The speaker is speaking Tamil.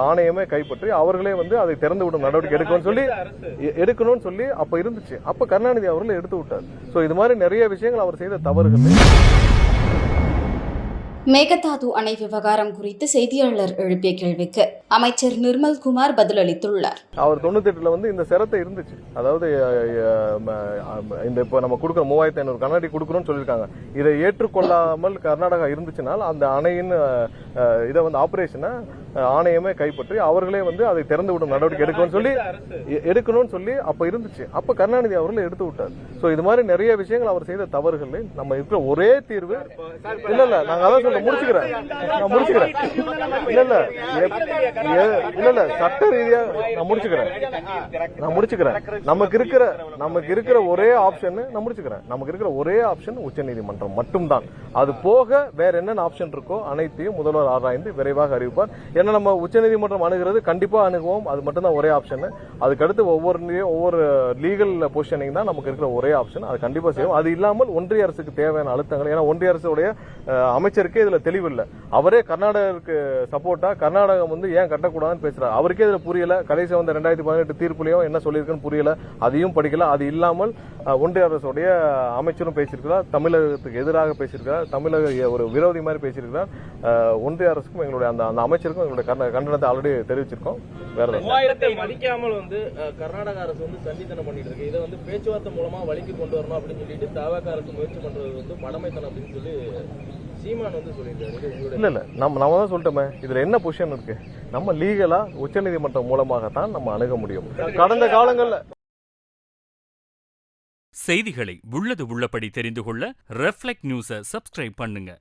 ஆணையமே கைப்பற்றி அவர்களே வந்து அதை திறந்து விடும் நடவடிக்கை எடுக்கணும்னு சொல்லி அப்ப இருந்துச்சு. அப்ப கருணாநிதி அவர்கள் எடுத்து விட்டார். சோ இது மாதிரி நிறைய விஷயங்கள் அவர் செய்த தவறுகள். மேகதாது அணை விவகாரம் குறித்து செய்தியாளர் எழுப்பிய கேள்விக்கு அமைச்சர் நிர்மல்குமார் பதிலளித்துள்ளார். அவர் 98ல வந்து இந்த சிரத்தை இருந்துச்சு. அதாவது இந்த இப்ப நம்ம கொடுக்குற 3500 கண்ணாடி கொடுக்கணும்னு சொல்லியிருக்காங்க. இதை ஏற்றுக்கொள்ளாமல் கர்நாடகா இருந்துச்சுனால் அந்த அணையின் இதை வந்து ஆபரேஷனை ஆணையமே கைப்பற்றி அவர்களே வந்து அதை திறந்து விடும் நடவடிக்கை எடுக்கணும்னு சொல்லி அப்ப இருந்துச்சு. அப்ப கருணாநிதி அவர்கள் எடுத்து விட்டார். சோ இது மாதிரி நிறைய விஷயங்கள் அவர் செய்த தவறுகள். நம்ம இருக்கிற ஒரே தீர்வு இல்ல நாங்க அதான் சொல்ல முடிச்சுக்கிறேன். இல்ல சட்ட ரீதியா நான் முடிச்சுக்கிறேன். நமக்கு இருக்கிற ஒரே ஆப்ஷன் உச்சநீதிமன்றம் மட்டும்தான். அது போக வேற என்னென்ன ஆப்ஷன் இருக்கோ அனைத்தையும் முதல்வர் ஆராய்ந்து விரைவாக அறிவிப்பார். ஏன்னா நம்ம உச்சநீதிமன்றம் அணுகிறது கண்டிப்பா அணுகுவோம். அது மட்டும்தான் ஒரே ஆப்ஷன். அதுக்கடுத்து ஒவ்வொரு லீகல் பொசிஷனிங் தான் நமக்கு இருக்கிற ஒரே ஆப்ஷன். அது கண்டிப்பா செய்வோம். அது இல்லாமல் ஒன்றிய அரசுக்கு தேவையான அழுத்தங்கள், ஏன்னா ஒன்றிய அரசுடைய அமைச்சருக்கே இதுல தெளிவில்லை. அவரே கர்நாடகாவுக்கு சப்போர்ட்டா கர்நாடகம் வந்து ஏன் கட்டக்கூடாதுன்னு பேசுறாரு. அவருக்கே இதுல புரியல. கடைசி வந்த 2018 தீர்ப்புலயும் என்ன சொல்லியிருக்குன்னு புரியல. அதையும் படிக்கல. அது இல்லாமல் ஒன்றிய அரசுடைய அமைச்சரும் பேசியிருக்கிறார். தமிழகத்துக்கு எதிராக பேசியிருக்கிறார். தமிழக ஒரு விரோதி மாதிரி பேசியிருக்கிறார். ஒன்றிய அரசுக்கும் எங்களுடைய அந்த அமைச்சருக்கும் எங்களுடைய கண்டனத்தை ஆல்ரெடி தெரிவிச்சிருக்கோம். வேற மதிக்காமல் வந்து கர்நாடக அரசு வந்து சண்டித்தனம் பண்ணிட்டு இருக்கு. இதை வந்து பேச்சுவார்த்தை மூலமா வழிக்கு கொண்டு வரணும் அப்படின்னு சொல்லிட்டு தவக அரசு முயற்சி பண்றது வந்து மடமைத்தனம் அப்படின்னு சொல்லி சீமான் வந்து சொல்லியிருக்காரு. இல்ல நம்ம தான் சொல்லிட்டோமே. இதுல என்ன பொசிஷன் இருக்கு? நம்ம லீகலா உச்சநீதிமன்றம் மூலமாகத்தான் நம்ம அணுக முடியும். கடந்த காலங்கள்ல செய்திகளை உள்ளது உள்ளபடி தெரிந்து கொள்ள ரெஃப்ளெக்ட் நியூஸை சப்ஸ்கிரைப் பண்ணுங்க.